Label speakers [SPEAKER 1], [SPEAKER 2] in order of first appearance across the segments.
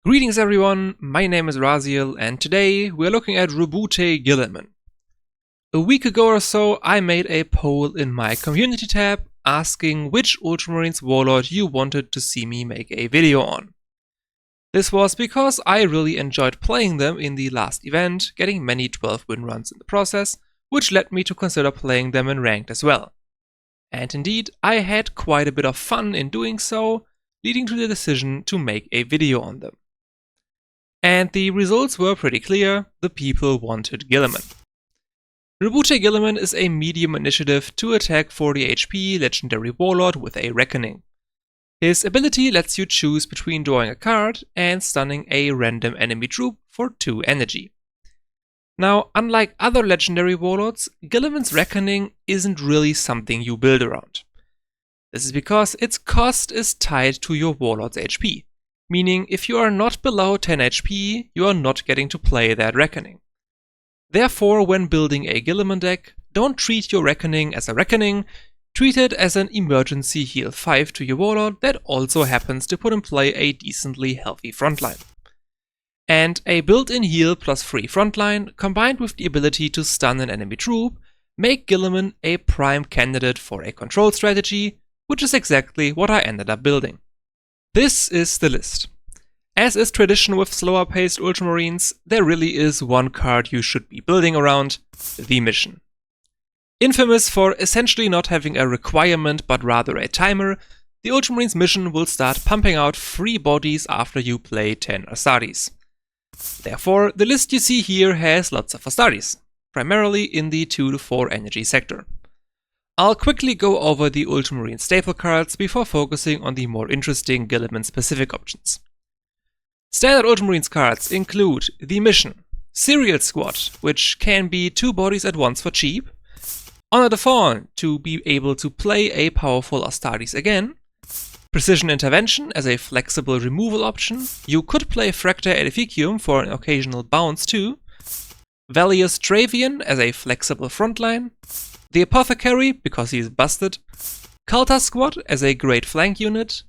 [SPEAKER 1] Greetings everyone, my name is Raziel and today we're looking at Roboute Guilliman. A week ago or so I made a poll in my community tab asking which Ultramarines warlord you wanted to see me make a video on. This was because I really enjoyed playing them in the last event, getting many 12 win runs in the process, which led me to consider playing them in ranked as well. And indeed, I had quite a bit of fun in doing so, leading to the decision to make a video on them. And the results were pretty clear, the people wanted Guilliman. Roboute Guilliman is a medium initiative to attack 40 HP legendary warlord with a reckoning. His ability lets you choose between drawing a card and stunning a random enemy troop for 2 energy. Now, unlike other legendary warlords, Guilliman's reckoning isn't really something you build around. This is because its cost is tied to your warlord's HP. Meaning, if you are not below 10 HP, you are not getting to play that reckoning. Therefore, when building a Guilliman deck, don't treat your reckoning as a reckoning, treat it as an emergency heal 5 to your warlord that also happens to put in play a decently healthy frontline. And a built-in heal plus free frontline, combined with the ability to stun an enemy troop, make Guilliman a prime candidate for a control strategy, which is exactly what I ended up building. This is the list. As is tradition with slower paced Ultramarines, there really is one card you should be building around, the mission. Infamous for essentially not having a requirement but rather a timer, the Ultramarines mission will start pumping out free bodies after you play 10 Astartes. Therefore, the list you see here has lots of Astartes, primarily in the 2 to 4 energy sector. I'll quickly go over the Ultramarine staple cards before focusing on the more interesting Guilliman-specific options. Standard Ultramarines cards include the Mission, Serial Squad, which can be 2 bodies at once for cheap, Honor the Fallen, to be able to play a powerful Astartes again, Precision Intervention as a flexible removal option, you could play Fracta Edificium for an occasional bounce too, Valius Travian as a flexible frontline, the Apothecary, because he's busted, Culta Squad as a great flank unit,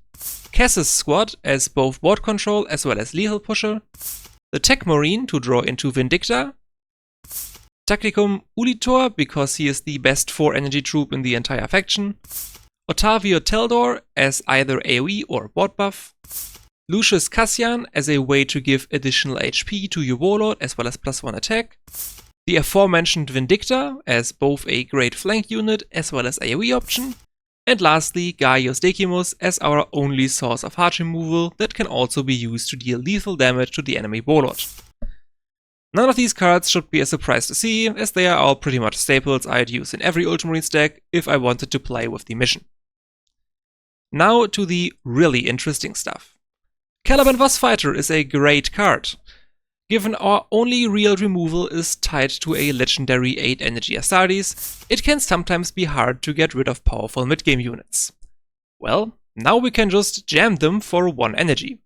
[SPEAKER 1] Cassis Squad as both board control as well as lethal pusher, the Tech Marine to draw into Vindicta, Tacticum Ulitor because he is the best 4 energy troop in the entire faction, Ottavio Teldor as either AoE or board buff, Lucius Cassian as a way to give additional HP to your warlord as well as +1 attack, the aforementioned Vindicta as both a great flank unit as well as AoE option, and lastly Gaius Decimus as our only source of heart removal that can also be used to deal lethal damage to the enemy warlord. None of these cards should be a surprise to see, as they are all pretty much staples I'd use in every Ultramarines deck if I wanted to play with the mission. Now to the really interesting stuff. Caliban Vossfighter is a great card. Given our only real removal is tied to a legendary 8 energy Astartes, it can sometimes be hard to get rid of powerful mid-game units. Well, now we can just jam them for 1 energy.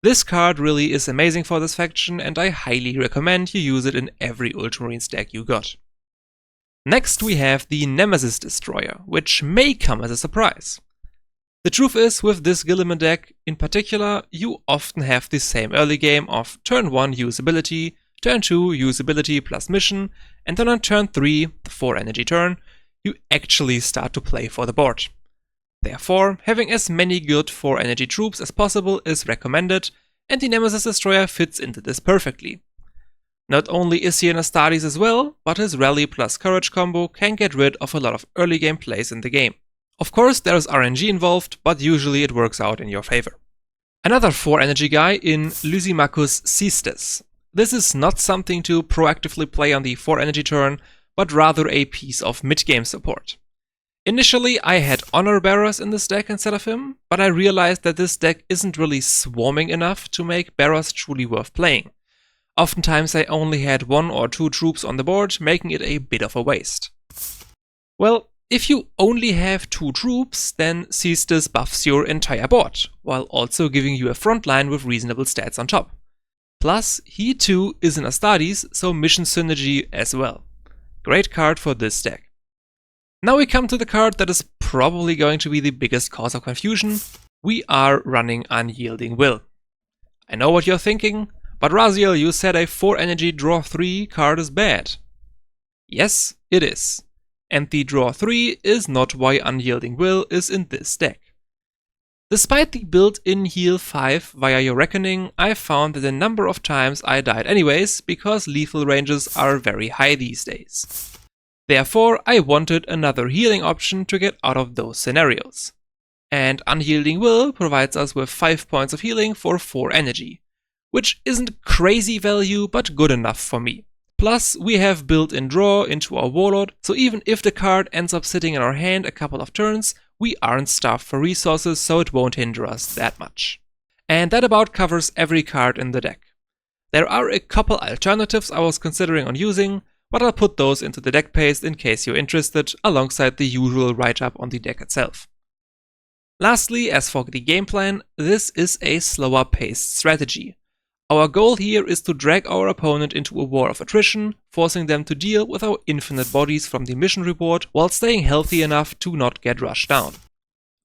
[SPEAKER 1] This card really is amazing for this faction and I highly recommend you use it in every Ultramarines deck you got. Next we have the Nemesis Destroyer, which may come as a surprise. The truth is, with this Guilliman deck in particular, you often have the same early game of turn 1 usability, turn 2 usability plus mission, and then on turn 3, the 4 energy turn, you actually start to play for the board. Therefore, having as many good 4 energy troops as possible is recommended, and the Nemesis Destroyer fits into this perfectly. Not only is he an Astartes as well, but his Rally plus Courage combo can get rid of a lot of early game plays in the game. Of course, there is RNG involved, but usually it works out in your favor. Another 4 energy guy in Lysimachus Cistes. This is not something to proactively play on the 4 energy turn, but rather a piece of mid-game support. Initially, I had Honor Bearers in this deck instead of him, but I realized that this deck isn't really swarming enough to make Bearers truly worth playing. Oftentimes I only had 1 or 2 troops on the board, making it a bit of a waste. Well, if you only have 2 troops, then Cistes buffs your entire board, while also giving you a frontline with reasonable stats on top. Plus, he too is an Astartes, so mission synergy as well. Great card for this deck. Now we come to the card that is probably going to be the biggest cause of confusion. We are running Unyielding Will. I know what you're thinking, but Raziel, you said a 4 energy draw 3 card is bad. Yes, it is. And the draw 3 is not why Unyielding Will is in this deck. Despite the built-in heal 5 via your Reckoning, I found that a number of times I died anyways because lethal ranges are very high these days. Therefore, I wanted another healing option to get out of those scenarios. And Unyielding Will provides us with 5 points of healing for 4 energy, which isn't crazy value but good enough for me. Plus, we have built-in draw into our warlord, so even if the card ends up sitting in our hand a couple of turns, we aren't starved for resources, so it won't hinder us that much. And that about covers every card in the deck. There are a couple alternatives I was considering on using, but I'll put those into the deck paste in case you're interested, alongside the usual write-up on the deck itself. Lastly, as for the game plan, this is a slower paced strategy. Our goal here is to drag our opponent into a war of attrition, forcing them to deal with our infinite bodies from the mission reward while staying healthy enough to not get rushed down.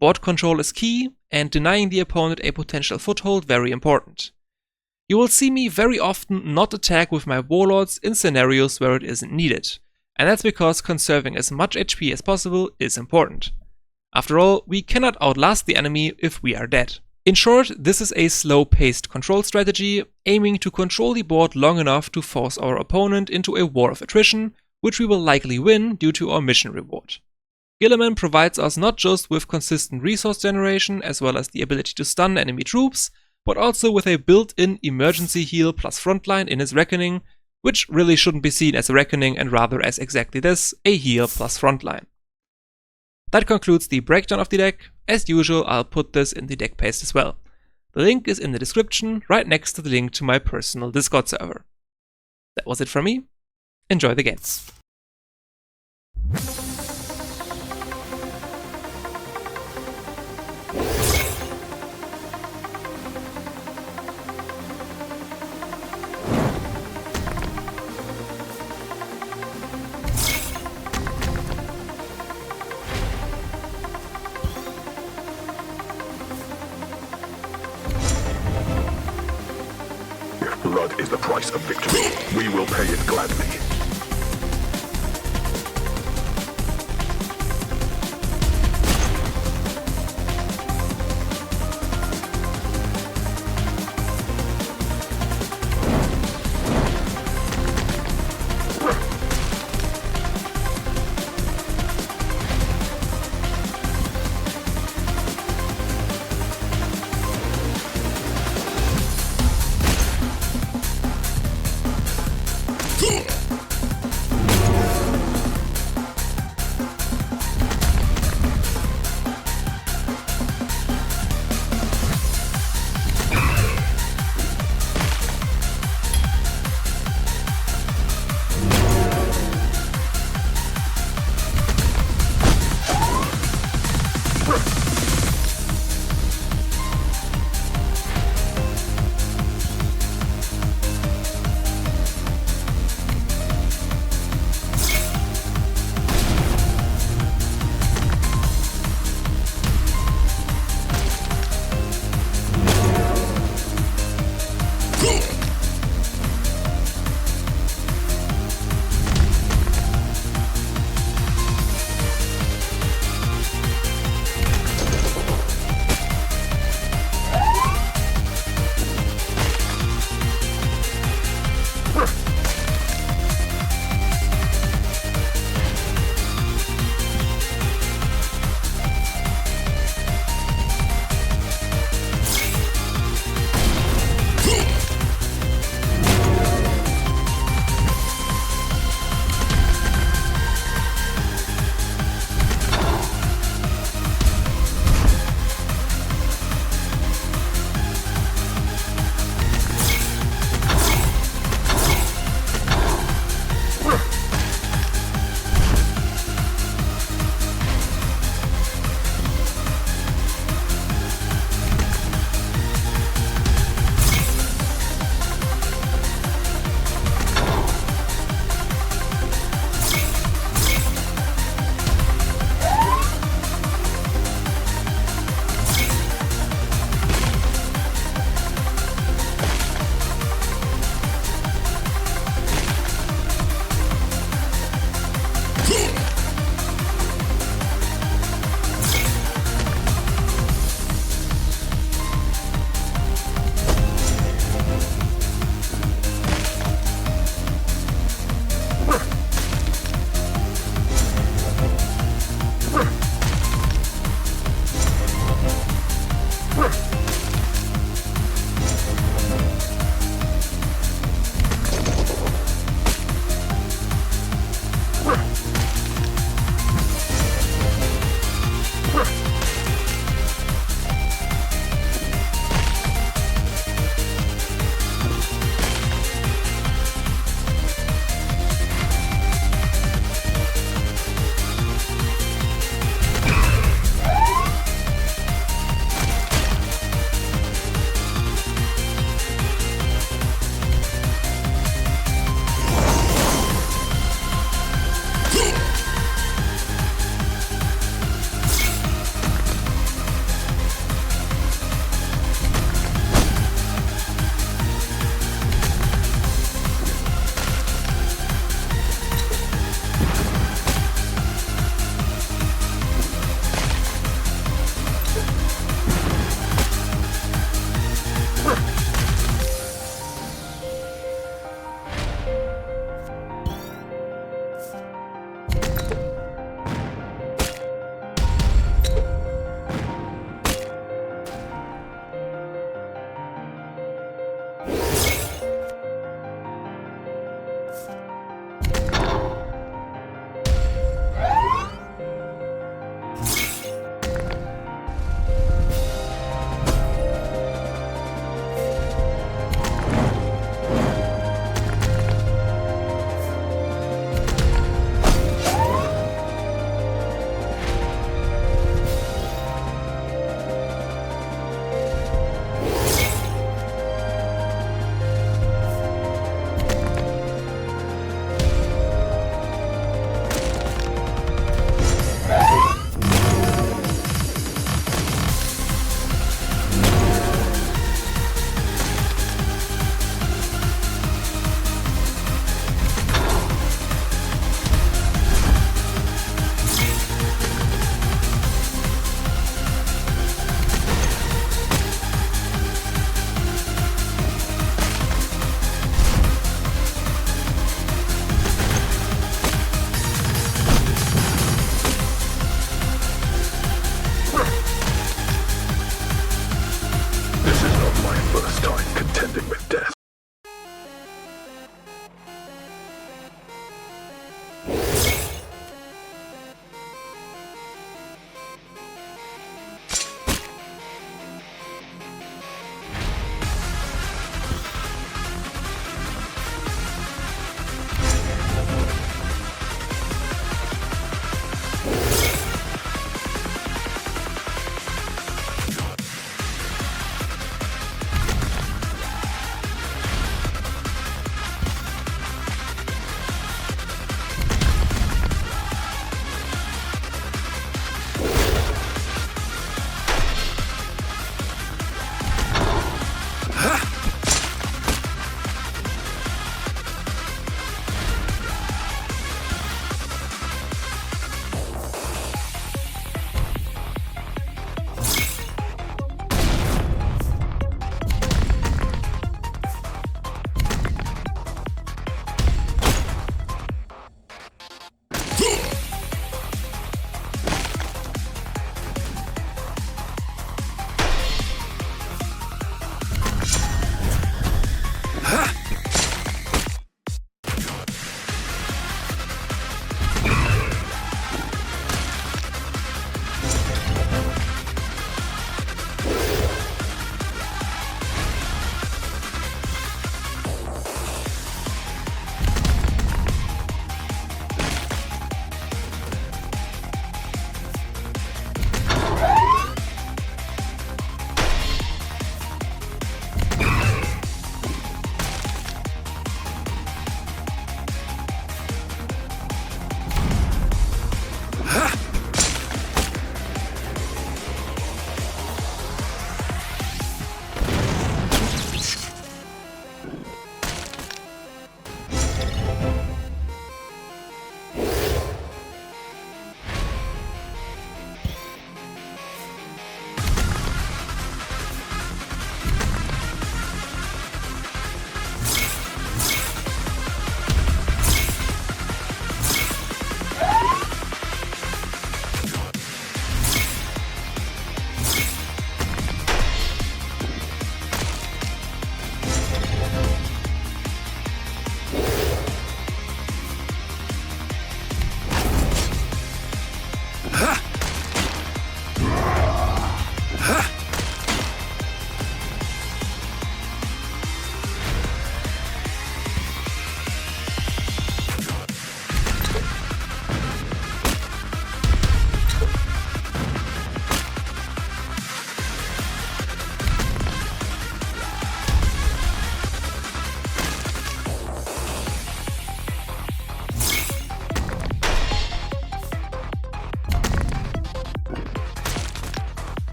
[SPEAKER 1] Board control is key, and denying the opponent a potential foothold very important. You will see me very often not attack with my warlords in scenarios where it isn't needed, and that's because conserving as much HP as possible is important. After all, we cannot outlast the enemy if we are dead. In short, this is a slow-paced control strategy, aiming to control the board long enough to force our opponent into a war of attrition, which we will likely win due to our mission reward. Guilliman provides us not just with consistent resource generation as well as the ability to stun enemy troops, but also with a built-in emergency heal plus frontline in his Reckoning, which really shouldn't be seen as a Reckoning and rather as exactly this, a heal plus frontline. That concludes the breakdown of the deck. As usual, I'll put this in the deck paste as well. The link is in the description, right next to the link to my personal Discord server. That was it from me. Enjoy the games.
[SPEAKER 2] Blood is the price of victory. We will pay it gladly.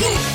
[SPEAKER 3] Go!